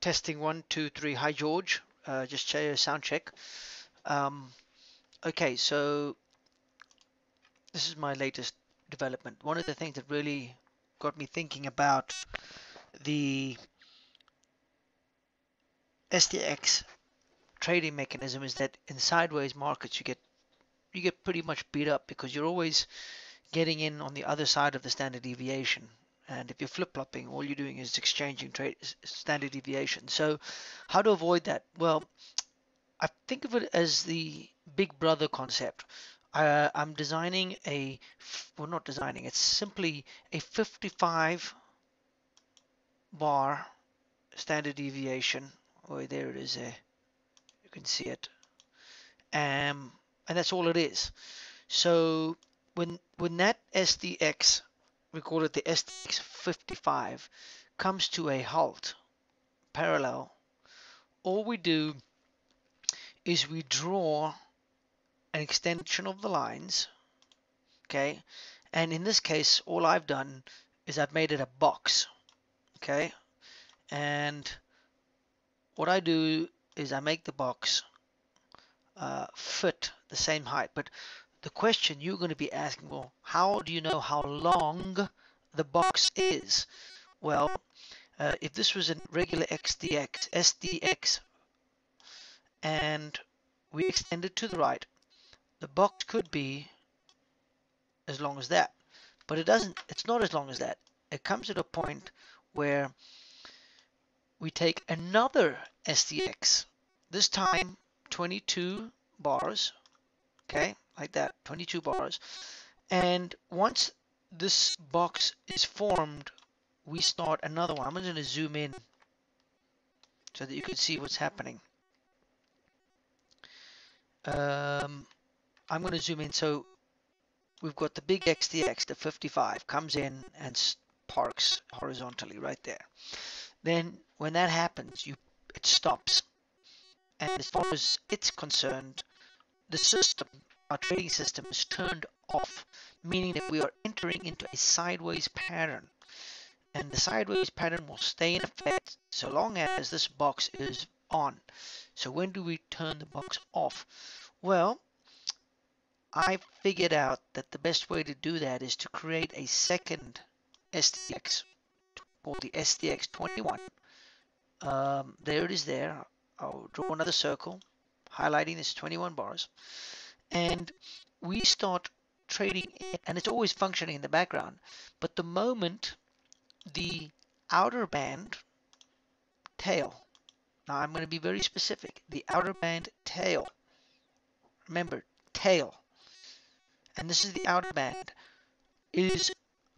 Testing 1, 2, 3. Hi George. Just sound check. Okay, so this is my latest development. One of the things that really got me thinking about the SDX trading mechanism is that in sideways markets you get pretty much beat up because you're always getting in on the other side of the standard deviation. And if you're flip-flopping, all you're doing is exchanging trade standard deviation. So how to avoid that? Well, I think of it as the big brother concept. I'm designing well, not designing, it's simply a 55 bar standard deviation. Oh, there it is there. You can see it. And that's all it is. So when that SDX, we call it the SDX 55, comes to a halt, parallel, all we do is we draw an extension of the lines, okay? And in this case, all I've done is I've made it a box, okay? And what I do is I make the box fit the same height. But the question you're going to be asking, well, how do you know how long the box is? Well, if this was a regular SDX, and we extend it to the right, the box could be as long as that. But it's not as long as that. It comes at a point where we take another SDX, this time 22 bars, okay, like that, 22 bars. And once this box is formed, we start another one. I'm going to zoom in so that you can see what's happening. I'm going to zoom in. So we've got the big XDX, the 55, comes in and parks horizontally right there. Then when that happens, it stops. And as far as it's concerned, the system, our trading system, is turned off, meaning that we are entering into a sideways pattern. And the sideways pattern will stay in effect so long as this box is on. So when do we turn the box off? Well, I figured out that the best way to do that is to create a second SDX called the SDX 21. There it is there. I'll draw another circle highlighting this 21 bars. And we start trading, and it's always functioning in the background. But the moment the outer band tail, now I'm going to be very specific, the outer band tail, remember, tail, and this is the outer band,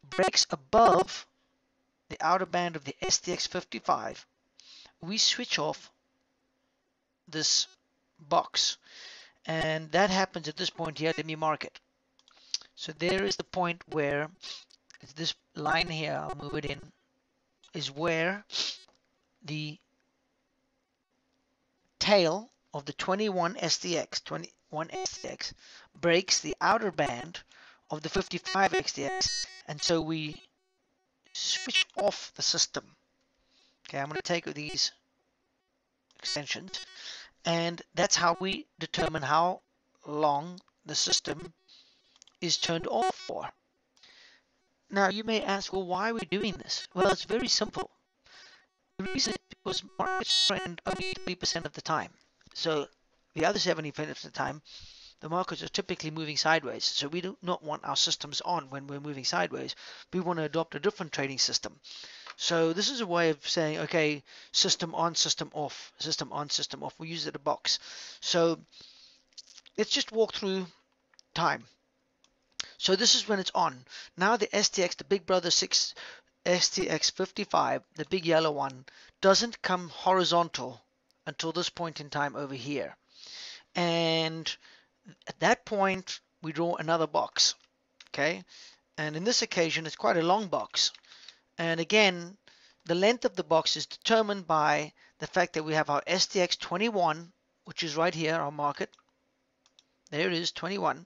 breaks above the outer band of the SDX 55, we switch off this box. And that happens at this point here. Let me mark it. So there is the point where this line here, I'll move it in, is where the tail of the 21 SDX breaks the outer band of the 55 XDX, and so we switch off the system. Okay, I'm going to take these extensions, and that's how we determine how long the system is turned off for. Now you may ask, well, why are we doing this? Well, it's very simple. The reason is because markets trend only 20% of the time. So the other 70% of the time, the markets are typically moving sideways. So we do not want our systems on when we're moving sideways. We want to adopt a different trading system. So this is a way of saying, okay, system on, system off, system on, system off. We use it as a box. So let's just walk through time. So this is when it's on. Now the SDX, the Big Brother 6 SDX 55, the big yellow one, doesn't come horizontal until this point in time over here. And at that point, we draw another box. Okay. And in this occasion, it's quite a long box. And again, the length of the box is determined by the fact that we have our SDX 21, which is right here, our market. There it is, 21.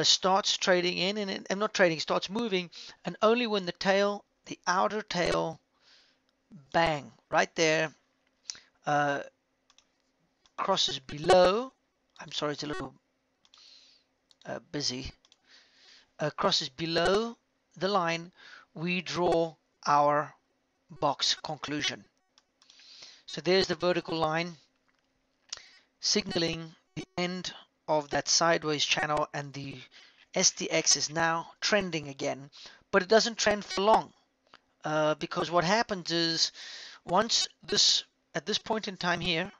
Starts trading in, and not trading, starts moving, and only when the outer tail bang, right there, crosses below. I'm sorry, it's a little busy. Crosses below the line, we draw our box conclusion. So there's the vertical line signaling the end of that sideways channel, and the SDX is now trending again, but it doesn't trend for long, because what happens is once this, at this point in time here,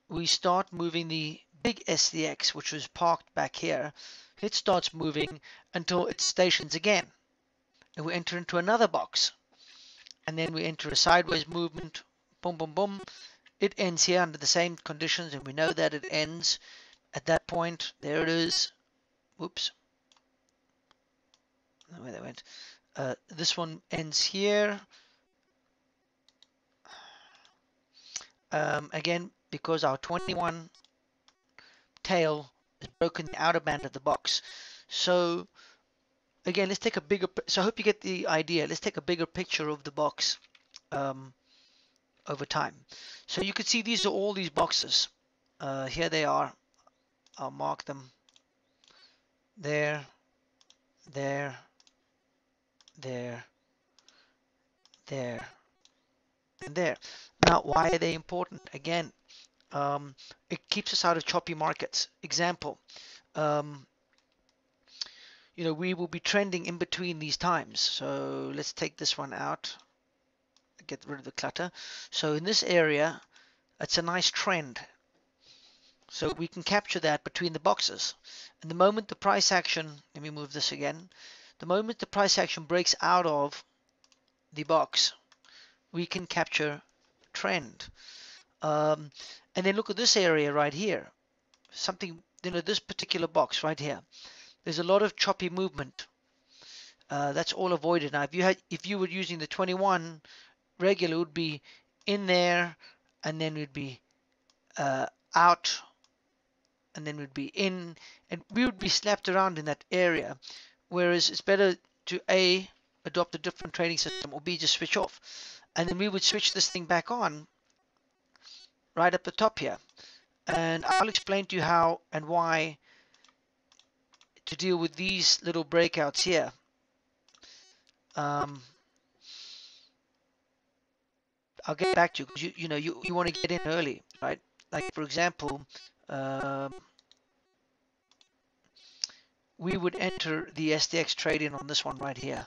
we start moving the big SDX, which was parked back here. It starts moving until it stations again, and we enter into another box, and then we enter a sideways movement. Boom, boom, boom. It ends here under the same conditions, and we know that it ends at that point. There it is. Whoops. Where that went. This one ends here. Again, because our 21 tail is broken the outer band of the box. So again, let's take a bigger. So I hope you get the idea. Let's take a bigger picture of the box over time. So you can see these are all these boxes. Here they are. I'll mark them. There, there, there, there, and there. Now, why are they important? Again, it keeps us out of choppy markets. Example, we will be trending in between these times. So let's take this one out, get rid of the clutter. So in this area, it's a nice trend. So we can capture that between the boxes. And the moment the price action, let me move this again. The moment the price action breaks out of the box, we can capture trend. And then look at this area right here. Something, this particular box right here. There's a lot of choppy movement. That's all avoided. Now, if you were using the 21 regular, it would be in there, and then we'd be out, and then we'd be in, and we would be slapped around in that area. Whereas it's better to A, adopt a different trading system, or B, just switch off. And then we would switch this thing back on right up the top here. And I'll explain to you how and why to deal with these little breakouts here. I'll get back to you because you want to get in early, right? Like for example, we would enter the SDX trade in on this one right here.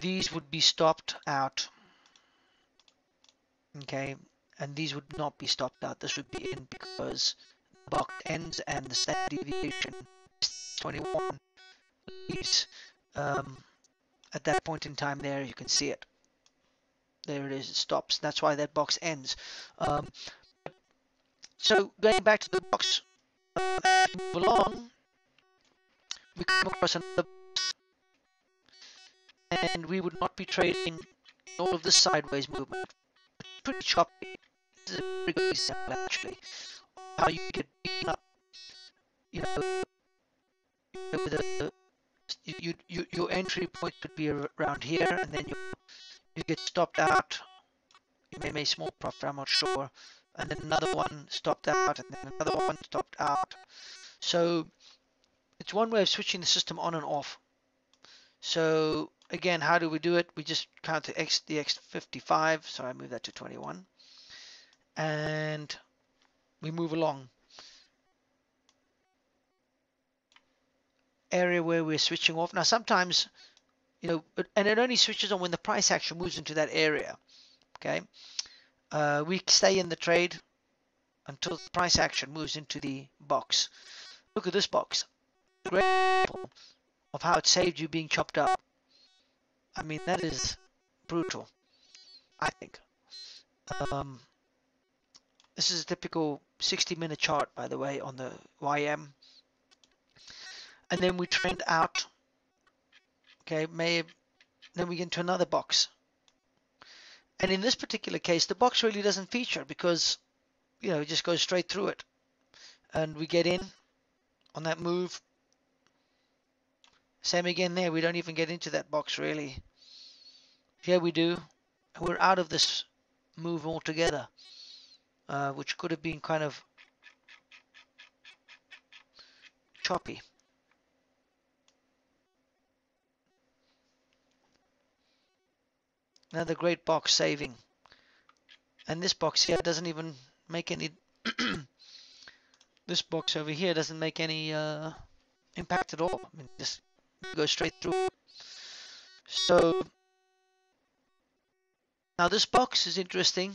These would be stopped out, okay, and these would not be stopped out. This would be in because the box ends and the standard deviation 21 leaves at that point in time. There you can see it. There it is. It stops. That's why that box ends. So going back to the box, as we move along, we come across another box, and we would not be trading all of this sideways movement. It's pretty choppy. This is a pretty good example actually. How you get beaten up, your entry point would be around here, and then you get stopped out. You may make small profit, I'm not sure. And then another one stopped out, and then another one stopped out. So it's one way of switching the system on and off. So again, how do we do it? We just count the SDX55. So I move that to 21, and we move along. Area where we're switching off. Now sometimes, and it only switches on when the price action moves into that area. Okay. We stay in the trade until the price action moves into the box. Look at this box. A great example of how it saved you being chopped up. I mean, that is brutal, I think. This is a typical 60-minute chart, by the way, on the YM. And then we trend out. Okay, then we get into another box. And in this particular case, the box really doesn't feature because, it just goes straight through it. And we get in on that move. Same again there, we don't even get into that box really. Here we do. We're out of this move altogether, which could have been kind of choppy. Another great box saving. And this box here doesn't even make any this box over here doesn't make any impact at all. I mean, just go straight through. So now this box is interesting.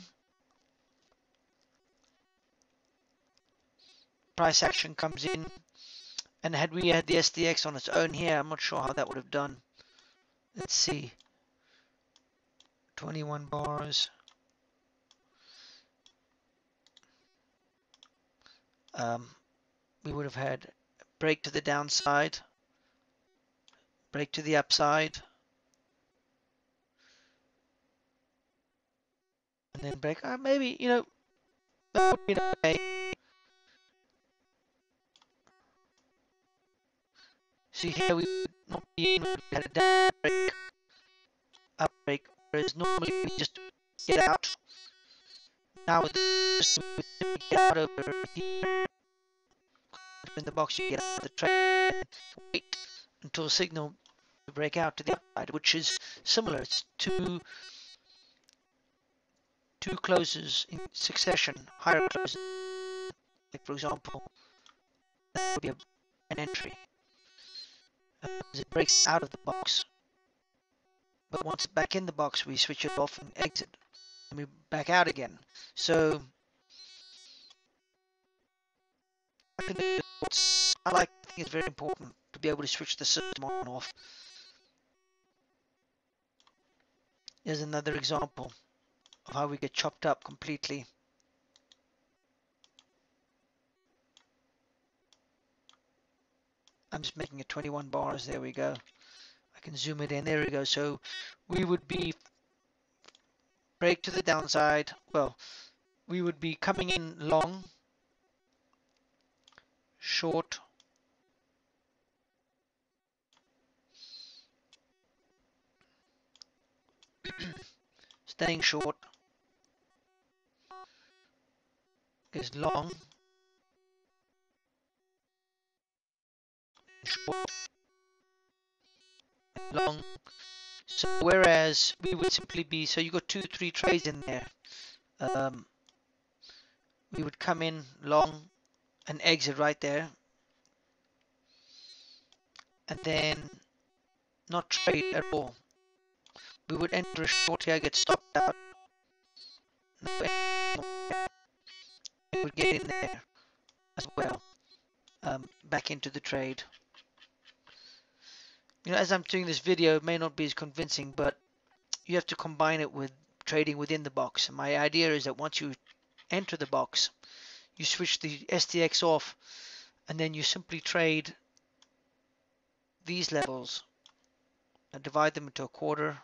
Price action comes in, and had we had the SDX on its own here, I'm not sure how that would have done. Let's see. 21 bars. We would have had break to the downside, break to the upside, and then break. Maybe, you know, that would be okay. See here, we would not be in, we had a down break, up break, whereas normally we just get out. Now with this, we get out over here. In the box, you get out of the trade, wait until signal to break out to the upside, which is similar. It's two closes in succession, higher closes. Like for example, that would be an entry. It breaks out of the box, but once back in the box, we switch it off and exit, and we back out again. So I think it's very important to be able to switch the system on and off. Here's another example of how we get chopped up completely. I'm just making it 21 bars. There we go. I can zoom it in. There we go. So we would be break to the downside. Well, we would be coming in long, short, staying short, is long, short, long. So whereas we would simply be, so you got 2-3 trades in there. We would come in long and exit right there, and then not trade at all. We would enter a short here, get stopped out. We would get in there as well, back into the trade. You know, as I'm doing this video, it may not be as convincing, but you have to combine it with trading within the box. And my idea is that once you enter the box, you switch the SDX off, and then you simply trade these levels and divide them into a quarter.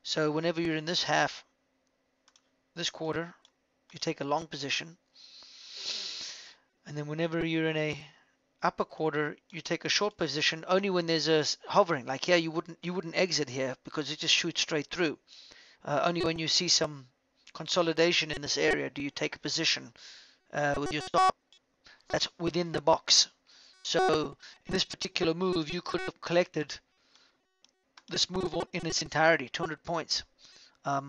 So whenever you're in this half, this quarter, you take a long position, and then whenever you're in a upper quarter, you take a short position. Only when there's a hovering, like here, you wouldn't exit here because it just shoots straight through. Only when you see some consolidation in this area do you take a position with your stop. That's within the box. So in this particular move, you could have collected this move in its entirety, 200 points. Let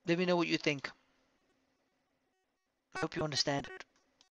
me know what you think. I hope you understand it.